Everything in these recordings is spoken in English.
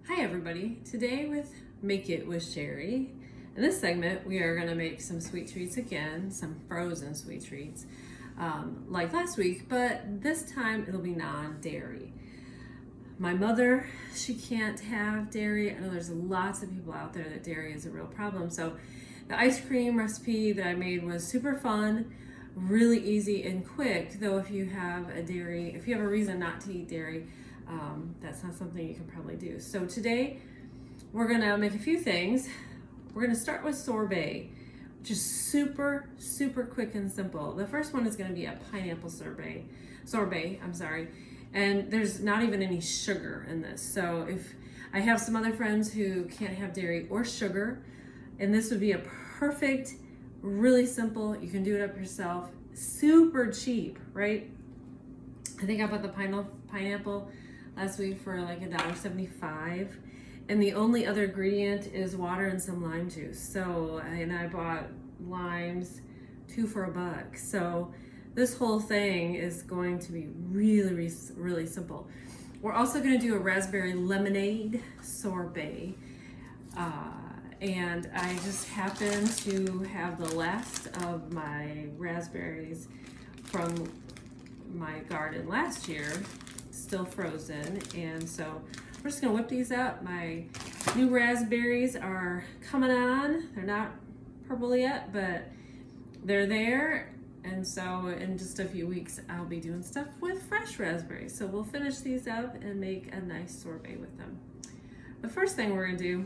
Hi everybody, today with Make It with Sheri. In this segment we are going to make some sweet treats again, some frozen sweet treats like last week, but this time it'll be non-dairy. My mother, she can't have dairy. I know there's lots of people out there that dairy is a real problem, so the ice cream recipe that I made was super fun, really easy and quick, though if you have a reason not to eat dairy, that's not something you can probably do. So today we're gonna make a few things. We're gonna start with sorbet, which is super quick and simple. The first one is gonna be a pineapple sorbet, and there's not even any sugar in this. So if I have some other friends who can't have dairy or sugar, and this would be a perfect, really simple, you can do it up yourself, super cheap, right? I think I bought the pineapple last week for like $1.75, and the only other ingredient is water and some lime juice. So, and I bought limes 2 for $1. So this whole thing is going to be really simple. We're also going to do a raspberry lemonade sorbet, and I just happen to have the last of my raspberries from my garden last year still frozen, and so we're just gonna whip these up. My new raspberries are coming on. They're not purple yet, but they're there, and so in just a few weeks I'll be doing stuff with fresh raspberries. So we'll finish these up and make a nice sorbet with them. The first thing we're gonna do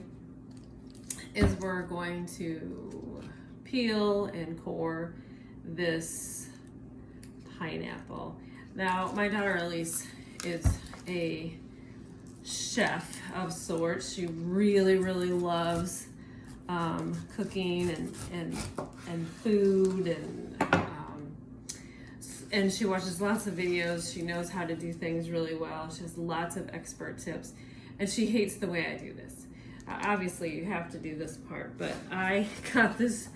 is we're going to peel and core this pineapple. Now, my daughter Elise is a chef of sorts. She really loves cooking and food, and she watches lots of videos. She knows how to do things really well. She has lots of expert tips, and she hates the way I do this. Obviously, you have to do this part, but I got this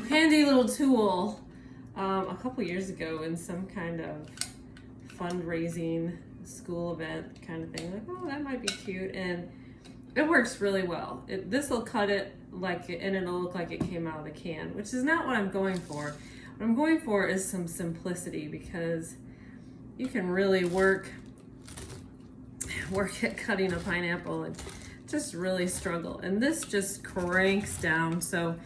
handy little tool a couple years ago in some kind of fundraising school event kind of thing. Like, oh, that might be cute, and it works really well. This will cut it and it'll look like it came out of the can, which is not what I'm going for. What I'm going for is some simplicity, because you can really work at cutting a pineapple and just really struggle. And this just cranks down. So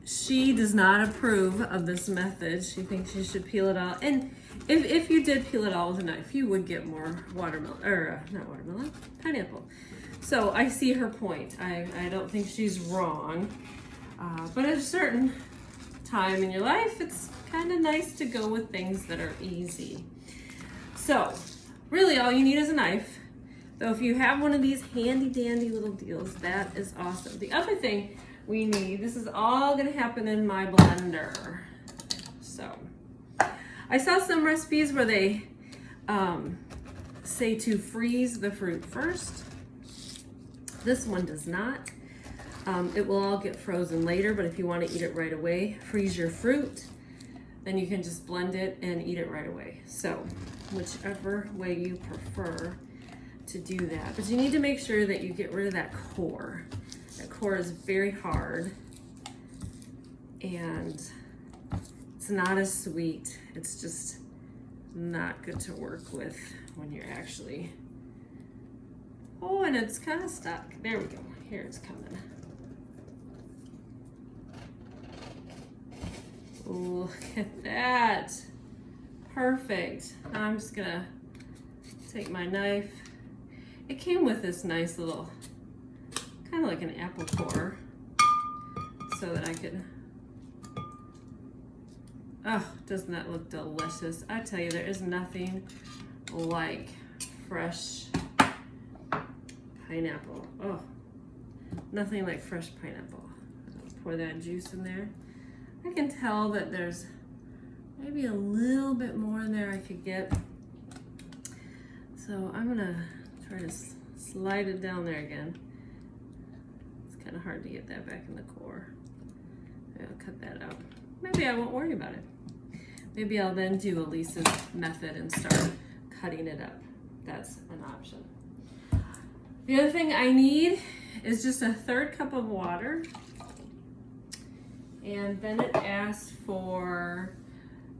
she does not approve of this method. She thinks you should peel it all. And if you did peel it all with a knife, you would get more pineapple. So I see her point. I don't think she's wrong. But at a certain time in your life, it's kind of nice to go with things that are easy. So really all you need is a knife. So if you have one of these handy dandy little deals, that is awesome. The other thing we need, this is all gonna happen in my blender. So I saw some recipes where they say to freeze the fruit first. This one does not. It will all get frozen later, but if you want to eat it right away, freeze your fruit, then you can just blend it and eat it right away. So whichever way you prefer to do that. But you need to make sure that you get rid of that core. That core is very hard, and it's not as sweet. It's just not good to work with when you're actually, oh, and it's kind of stuck. There we go. Here it's coming. Look at that. Perfect. Now I'm just gonna take my knife. It came with this nice little, kind of like an apple core, so that I could, oh, doesn't that look delicious? I tell you, there is nothing like fresh pineapple. Oh, nothing like fresh pineapple. Pour that juice in there. I can tell that there's maybe a little bit more in there I could get. So I'm gonna try to slide it down there again. It's kind of hard to get that back in the core. Maybe I'll cut that out. Maybe I won't worry about it. Maybe I'll then do Elise's method and start cutting it up. That's an option. The other thing I need is just a 1/3 cup of water. And then it asks for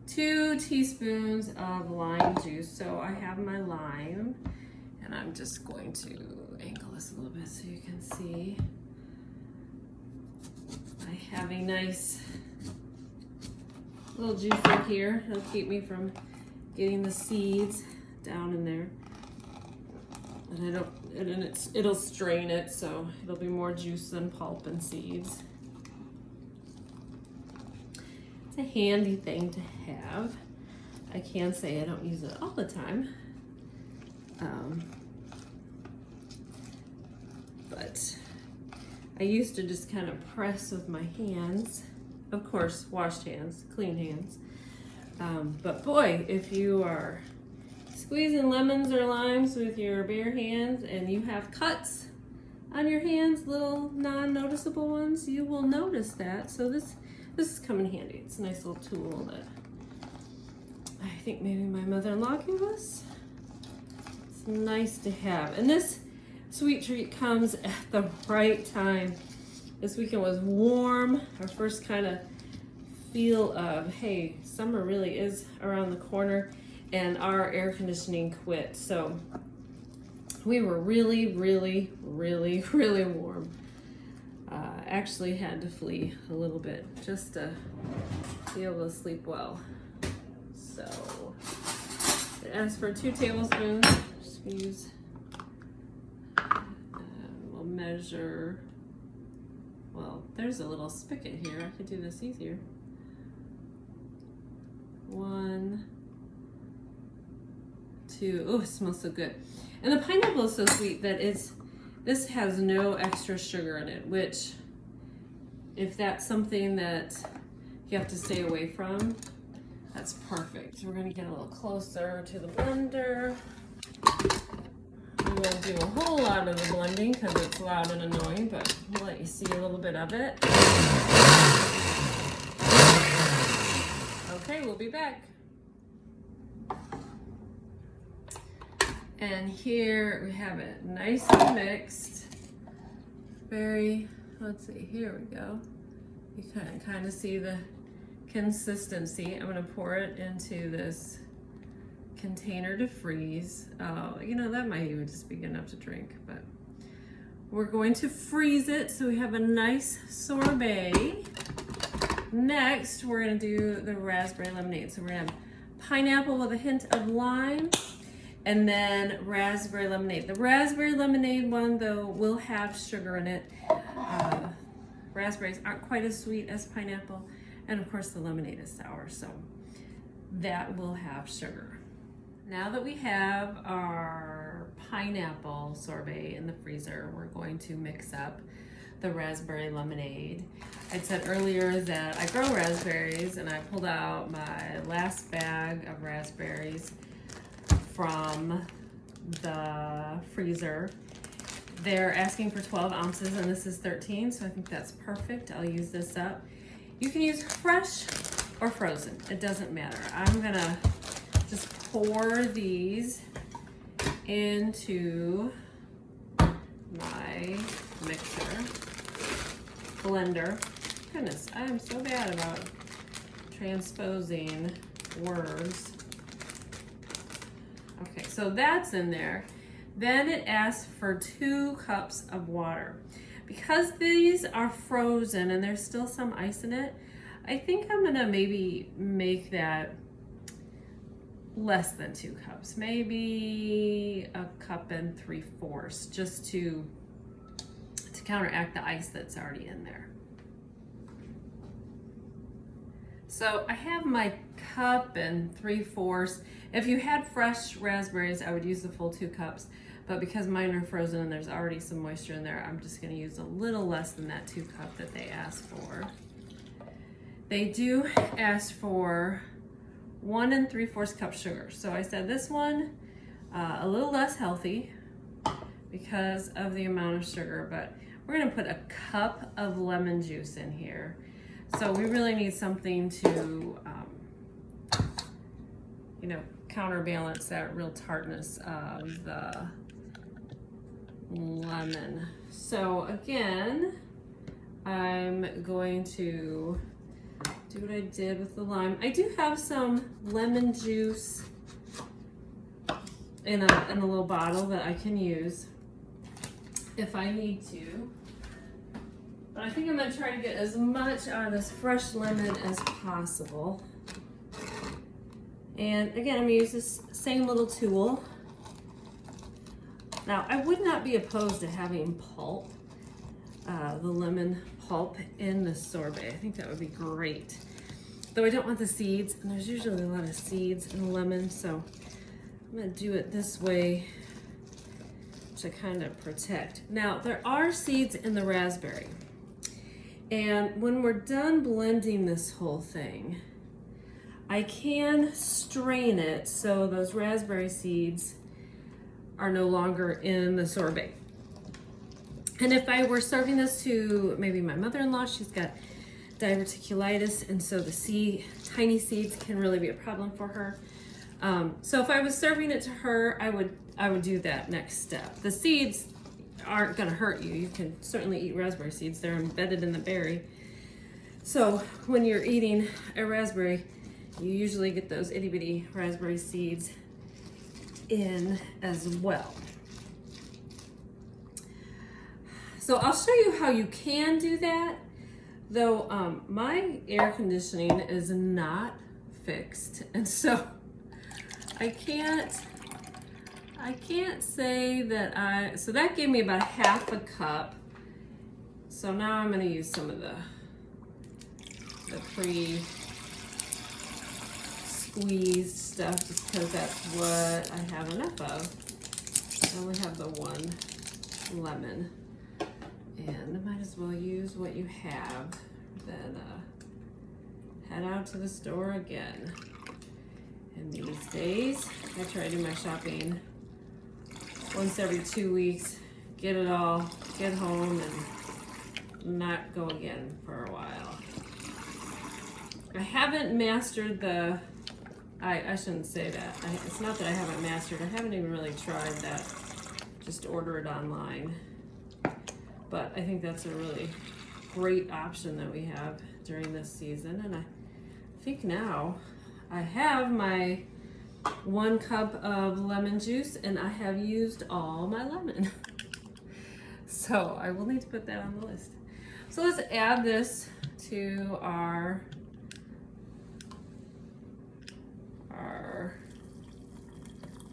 2 teaspoons of lime juice. So I have my lime, and I'm just going to angle this a little bit so you can see. I have a nice little juicer here. It'll keep me from getting the seeds down in there. And it'll strain it, so it'll be more juice than pulp and seeds. It's a handy thing to have. I can say I don't use it all the time. But I used to just kind of press with my hands. Of course, washed hands, clean hands. But boy, if you are squeezing lemons or limes with your bare hands and you have cuts on your hands, little non-noticeable ones, you will notice that. So this is come in handy. It's a nice little tool that I think maybe my mother-in-law gave us. It's nice to have. And this sweet treat comes at the right time. This weekend was warm. Our first kind of feel of, hey, summer really is around the corner, and our air conditioning quit. So we were really, really, really, really warm. Actually had to flee a little bit just to be able to sleep well. So it asks for 2 tablespoons. Just gonna use, we'll measure, well, there's a little spigot here. I could do this easier. 1, 2, oh, it smells so good. And the pineapple is so sweet that this has no extra sugar in it, which if that's something that you have to stay away from, that's perfect. We're gonna get a little closer to the blender. We won't do a whole lot of the blending because it's loud and annoying, but we'll let you see a little bit of it. Okay, we'll be back. And here we have it nice and mixed. Very, let's see, here we go. You can kind of see the consistency. I'm gonna pour it into this container to freeze. You know, that might even just be good enough to drink, but we're going to freeze it so we have a nice sorbet. Next, we're gonna do the raspberry lemonade. So we're gonna have pineapple with a hint of lime, and then raspberry lemonade. The raspberry lemonade one, though, will have sugar in it. Raspberries aren't quite as sweet as pineapple, and of course the lemonade is sour, so that will have sugar. Now that we have our pineapple sorbet in the freezer, we're going to mix up the raspberry lemonade. I said earlier that I grow raspberries, and I pulled out my last bag of raspberries from the freezer. They're asking for 12 ounces, and this is 13, so I think that's perfect. I'll use this up. You can use fresh or frozen, it doesn't matter. I'm gonna just pour these into my mixer blender. Goodness, I am so bad about transposing words. Okay, so that's in there. Then it asks for 2 cups of water. Because these are frozen and there's still some ice in it, I think I'm gonna maybe make that less than 2 cups, maybe 1 3/4 cups, just to counteract the ice that's already in there. So I have my 1 3/4 cups. If you had fresh raspberries, I would use the full 2 cups, but because mine are frozen and there's already some moisture in there, I'm just gonna use a little less than that 2 cup that they asked for. They do ask for 1 3/4 cup sugar. So I said this one, a little less healthy because of the amount of sugar, but we're gonna put a cup of lemon juice in here. So we really need something to, you know, counterbalance that real tartness of the lemon. So again, I'm going to do what I did with the lime. I do have some lemon juice in a little bottle that I can use if I need to. But I think I'm gonna try to get as much out of this fresh lemon as possible. And again, I'm gonna use this same little tool. Now, I would not be opposed to having pulp, the lemon pulp in the sorbet. I think that would be great. Though I don't want the seeds, and there's usually a lot of seeds in the lemon, so I'm gonna do it this way to kind of protect. Now, there are seeds in the raspberry. And when we're done blending this whole thing, I can strain it so those raspberry seeds are no longer in the sorbet. And if I were serving this to maybe my mother-in-law, she's got diverticulitis, and so the tiny seeds can really be a problem for her. So if I was serving it to her, I would do that next step. The seeds aren't gonna hurt you. You can certainly eat raspberry seeds. They're embedded in the berry. So when you're eating a raspberry, you usually get those itty bitty raspberry seeds in as well. So I'll show you how you can do that, though my air conditioning is not fixed, and so I can't say that so that gave me about half a cup. So now I'm gonna use some of the pre-squeezed stuff just because that's what I have enough of. I only have the one lemon. And I might as well use what you have, then head out to the store again. And these days, I try to do my shopping once every 2 weeks, get it all, get home, and not go again for a while. I haven't mastered I shouldn't say that. It's not that I haven't mastered, I haven't even really tried that, just order it online. But I think that's a really great option that we have during this season. And I think now I have my 1 cup of lemon juice and I have used all my lemon. So I will need to put that on the list. So let's add this to our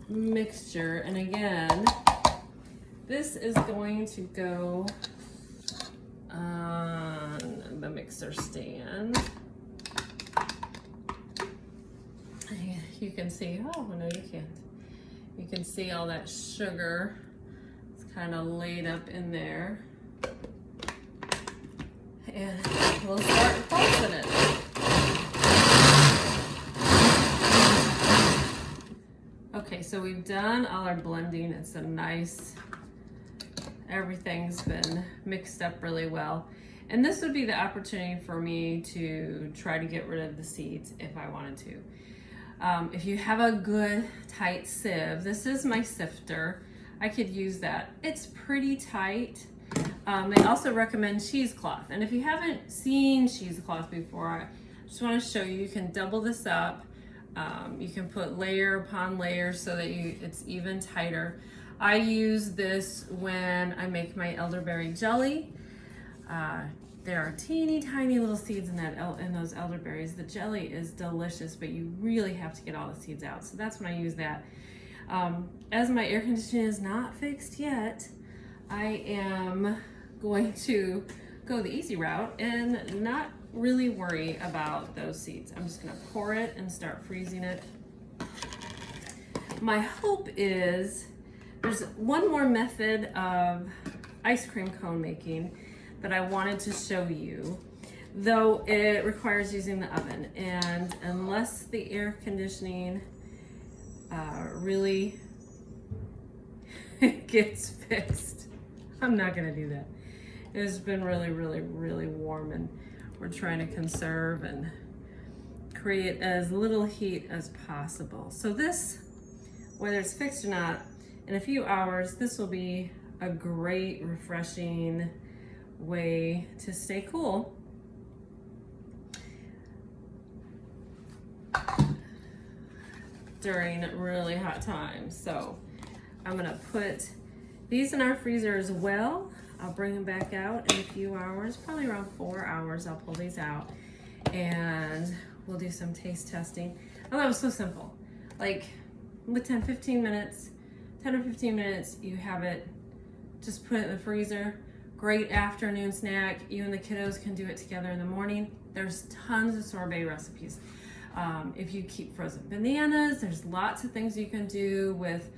mixture. And again, this is going to go on the mixer stand. You can see, oh no you can't. You can see all that sugar. It's kind of laid up in there. And we'll start pulsing it. Okay, so we've done all our blending. It's a nice, everything's been mixed up really well. And this would be the opportunity for me to try to get rid of the seeds if I wanted to. If you have a good tight sieve, this is my sifter. I could use that. It's pretty tight. They also recommend cheesecloth. And if you haven't seen cheesecloth before, I just want to show you, you can double this up. You can put layer upon layer so that it's even tighter. I use this when I make my elderberry jelly. There are teeny tiny little seeds in those elderberries. The jelly is delicious, but you really have to get all the seeds out. So that's when I use that. As my air conditioning is not fixed yet, I am going to go the easy route and not really worry about those seeds. I'm just gonna pour it and start freezing it. My hope is, there's one more method of ice cream cone making that I wanted to show you, though it requires using the oven. And unless the air conditioning really gets fixed, I'm not gonna do that. It's been really, really, really warm, and we're trying to conserve and create as little heat as possible. So this, whether it's fixed or not, in a few hours, this will be a great, refreshing way to stay cool. During really hot times. So I'm gonna put these in our freezer as well. I'll bring them back out in a few hours, probably around 4 hours. I'll pull these out and we'll do some taste testing. Oh, that was so simple. Like with 10 or 15 minutes, you have it. Just put it in the freezer. Great afternoon snack. You and the kiddos can do it together in the morning. There's tons of sorbet recipes. If you keep frozen bananas, there's lots of things you can do with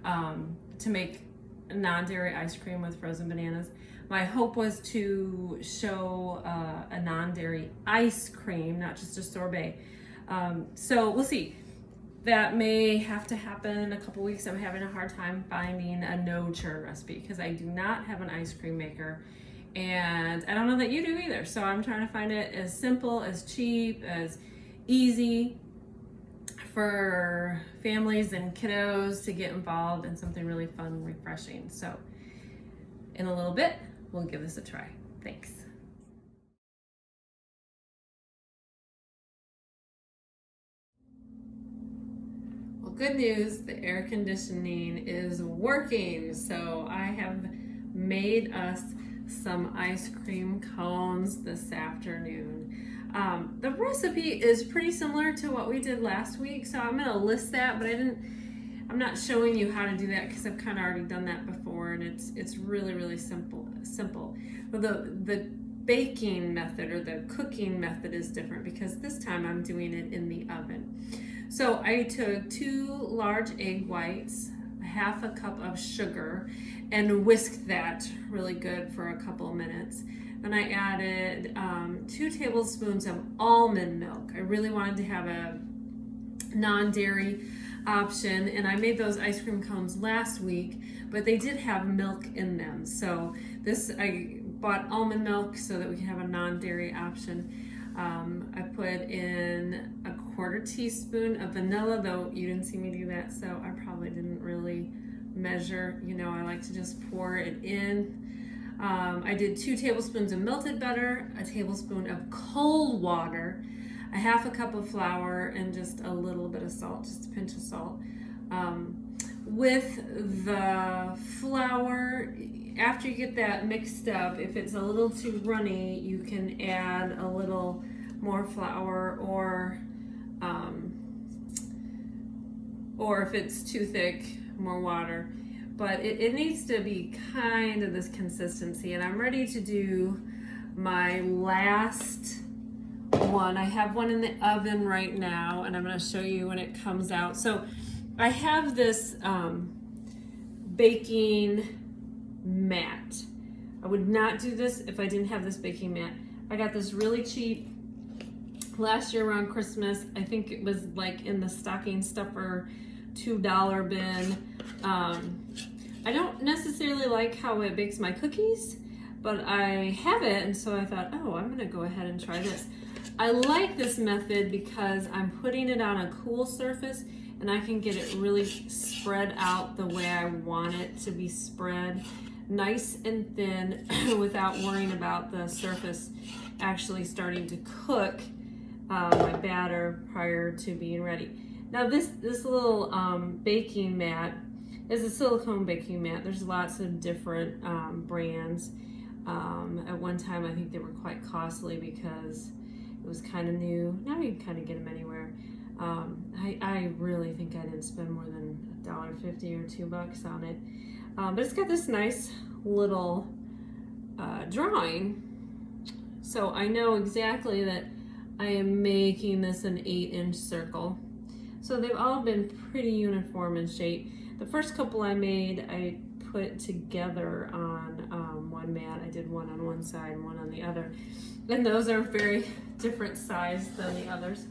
to make non-dairy ice cream with frozen bananas. My hope was to show a non-dairy ice cream, not just a sorbet. So we'll see. That may have to happen in a couple weeks. I'm having a hard time finding a no churn recipe because I do not have an ice cream maker, and I don't know that you do either. So I'm trying to find it as simple, as cheap, as easy for families and kiddos to get involved in something really fun and refreshing. So in a little bit, we'll give this a try. Thanks. Well, good news, the air conditioning is working. So I have made us some ice cream cones this afternoon. The recipe is pretty similar to what we did last week, so I'm gonna list that, but I'm not showing you how to do that because I've kind of already done that before, and it's really simple. But the baking method or the cooking method is different because this time I'm doing it in the oven. So I took 2 large egg whites, half a cup of sugar, and whisked that really good for a couple of minutes. Then I added 2 tablespoons of almond milk. I really wanted to have a non-dairy option, and I made those ice cream cones last week, but they did have milk in them. So I bought almond milk so that we can have a non-dairy option. I put in a 1/4 teaspoon of vanilla, though you didn't see me do that, so I probably didn't really measure. You know, I like to just pour it in. I did 2 tablespoons of melted butter, a tablespoon of cold water, a half a cup of flour, and just a little bit of salt, just a pinch of salt. With the flour, after you get that mixed up, if it's a little too runny, you can add a little more flour, or if it's too thick, more water. But it needs to be kind of this consistency, and I'm ready to do my last one. I have one in the oven right now, and I'm going to show you when it comes out. So I have this baking mat. I would not do this if I didn't have this baking mat. I got this really cheap last year around Christmas. I think it was like in the stocking stuffer $2 bin. I don't necessarily like how it bakes my cookies, but I have it, and so I thought, oh, I'm gonna go ahead and try this. I like this method because I'm putting it on a cool surface and I can get it really spread out the way I want it to be spread, nice and thin, without worrying about the surface actually starting to cook my batter prior to being ready. Now this little baking mat is a silicone baking mat. There's lots of different brands. At one time I think they were quite costly because it was kind of new. Now you can kind of get them anywhere. I really think I didn't spend more than $1.50 or $2 on it. But it's got this nice little drawing. So I know exactly that I am making this an 8-inch circle. So they've all been pretty uniform in shape. The first couple I made, I put together on one mat. I did one on one side and one on the other. And those are very different size than the others.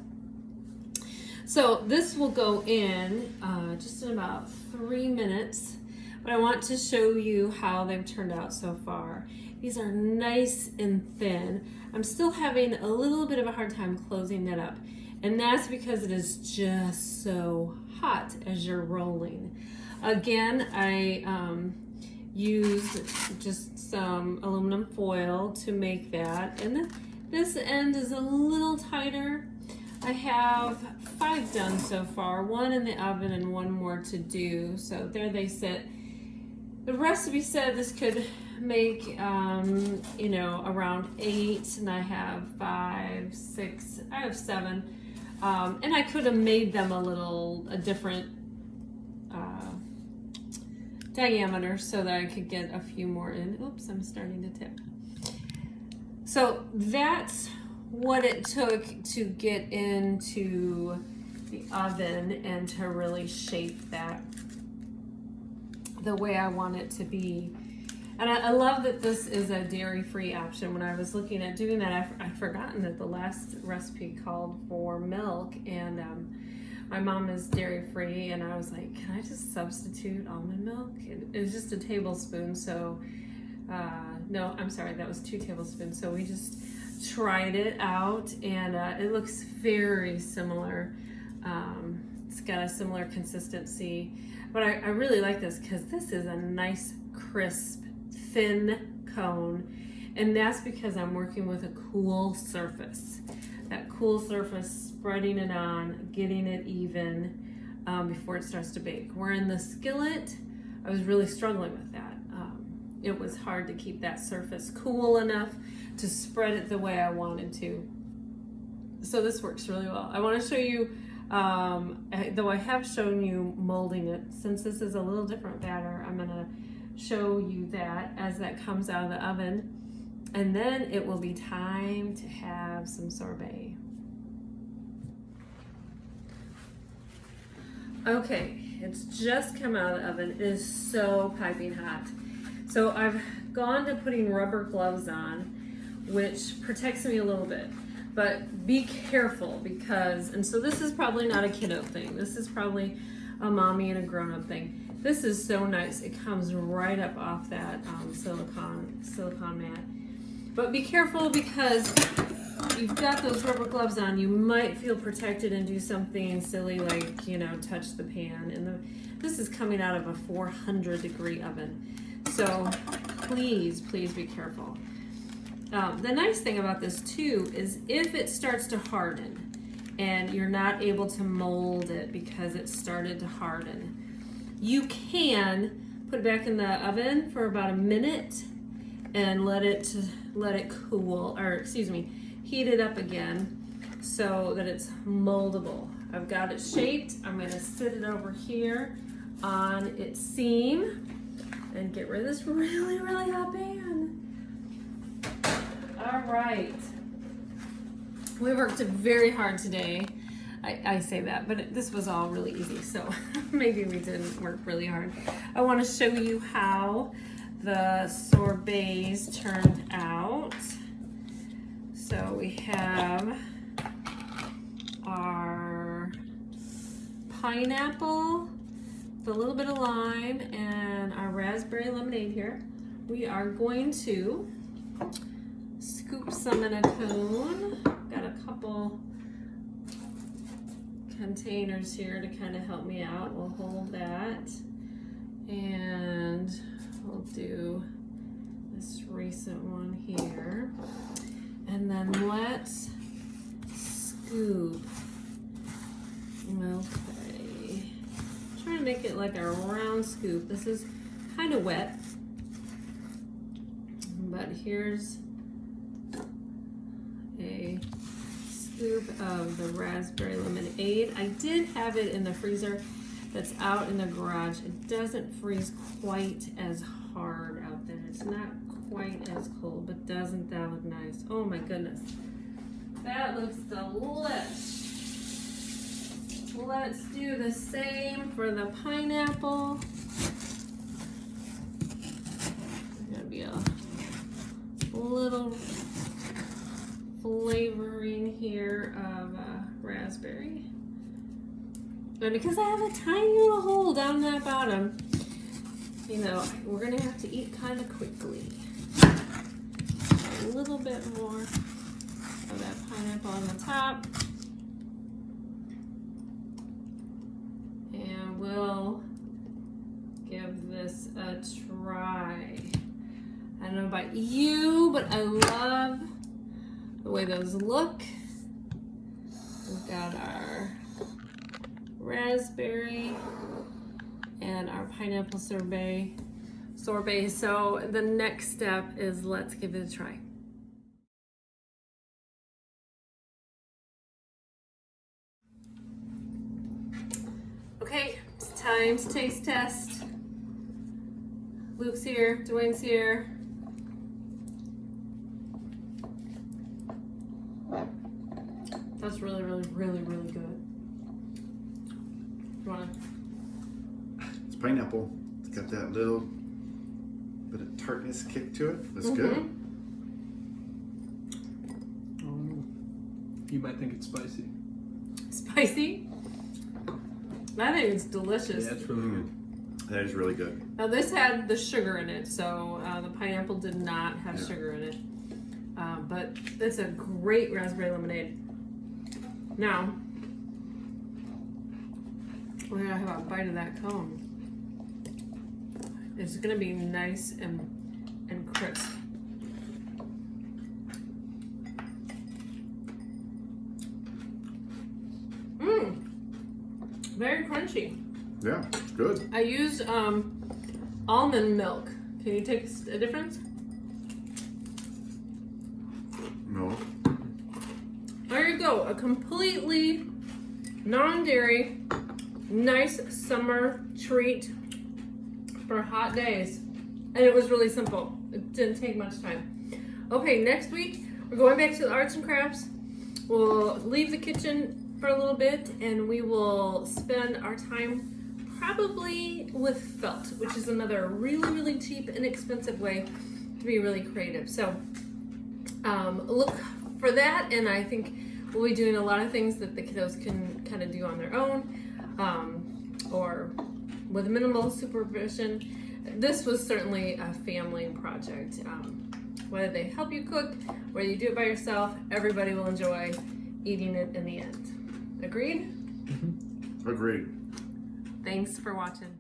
So this will go in just in about 3 minutes, but I want to show you how they've turned out so far. These are nice and thin. I'm still having a little bit of a hard time closing that up, and that's because it is just so hot as you're rolling. Again, I used just some aluminum foil to make that. And this end is a little tighter. I have 5 done so far, 1 in the oven and 1 more to do. So there they sit. The recipe said this could make, you know, around 8, and I have 5, 6, I have 7. And I could have made them a different diameter so that I could get a few more in. Oops, I'm starting to tip. So that's what it took to get into the oven and to really shape that the way I want it to be. And I love that this is a dairy-free option. When I was looking at doing that, I'd forgotten that the last recipe called for milk, and my mom is dairy-free, and I was like, can I just substitute almond milk? It was just a tablespoon, so, no, I'm sorry, that was 2 tablespoons. So we just tried it out, and it looks very similar. It's got a similar consistency, but I really like this because this is a nice, crisp, thin cone, and that's because I'm working with a cool surface. That cool surface, spreading it on, getting it even before it starts to bake. Where in the skillet, I was really struggling with that. It was hard to keep that surface cool enough to spread it the way I wanted to. So this works really well. I want to show you, though I have shown you molding it, since this is a little different batter, I'm going to show you that as that comes out of the oven, and then it will be time to have some sorbet. Okay, it's just come out of the oven. It is so piping hot. So I've gone to putting rubber gloves on, which protects me a little bit, but be careful because, and so this is probably not a kiddo thing. This is probably a mommy and a grown-up thing. This is so nice. It comes right up off that silicone mat. But be careful because you've got those rubber gloves on. You might feel protected and do something silly like, you know, touch the pan. And this is coming out of a 400-degree oven. So please, please be careful. The nice thing about this too is if it starts to harden and you're not able to mold it because it started to harden, you can put it back in the oven for about a minute and let it cool, or excuse me, heat it up again so that it's moldable. I've got it shaped. I'm going to sit it over here on its seam and get rid of this really, really hot pan. All right. We worked very hard today. I say that, but this was all really easy, so maybe we didn't work really hard. I want to show you how the sorbets turned out. So we have our pineapple, with a little bit of lime, and our raspberry lemonade here. We are going to scoop some in a cone. Got a couple containers here to kind of help me out. We'll hold that, and we'll do this recent one here, and then let's scoop. Okay, trying to make it like a round scoop. This is kind of wet, but here's a scoop of the raspberry lemonade. I did have it in the freezer that's out in the garage. It doesn't freeze quite as hard out there. It's not quite as cold, but doesn't that look nice? Oh my goodness. That looks delish. Let's do the same for the pineapple. There's gonna be a little flavoring here of raspberry. And because I have a tiny little hole down that bottom, you know, we're gonna have to eat kind of quickly. A little bit more of that pineapple on the top. And we'll give this a try. don't know about you, but I love the way those look. We've got our raspberry and our pineapple sorbet. So the next step is let's give it a try. Okay, it's time to taste test. Luke's here, Dwayne's here. That's really, really, really, really good. You wanna? It's pineapple. It's got that little bit of tartness kick to it. That's good. You might think it's spicy. Spicy? I think it's delicious. Yeah, it's really good. That is really good. Now this had the sugar in it, so the pineapple did not have sugar in it. But it's a great raspberry lemonade. Now, we're gonna have a bite of that cone. It's gonna be nice and crisp. Very crunchy. Yeah, it's good. I used almond milk. Can you taste a difference? No. There you go. A completely non-dairy, nice summer treat for hot days. And it was really simple. It didn't take much time. Okay, next week we're going back to the arts and crafts. We'll leave the kitchen for a little bit and we will spend our time probably with felt, which is another really, really cheap, inexpensive way to be really creative. So look for that, and I think we'll be doing a lot of things that the kiddos can kind of do on their own or with minimal supervision. This was certainly a family project. Whether they help you cook, whether you do it by yourself, everybody will enjoy eating it in the end. Agreed? Agreed. Thanks for watching.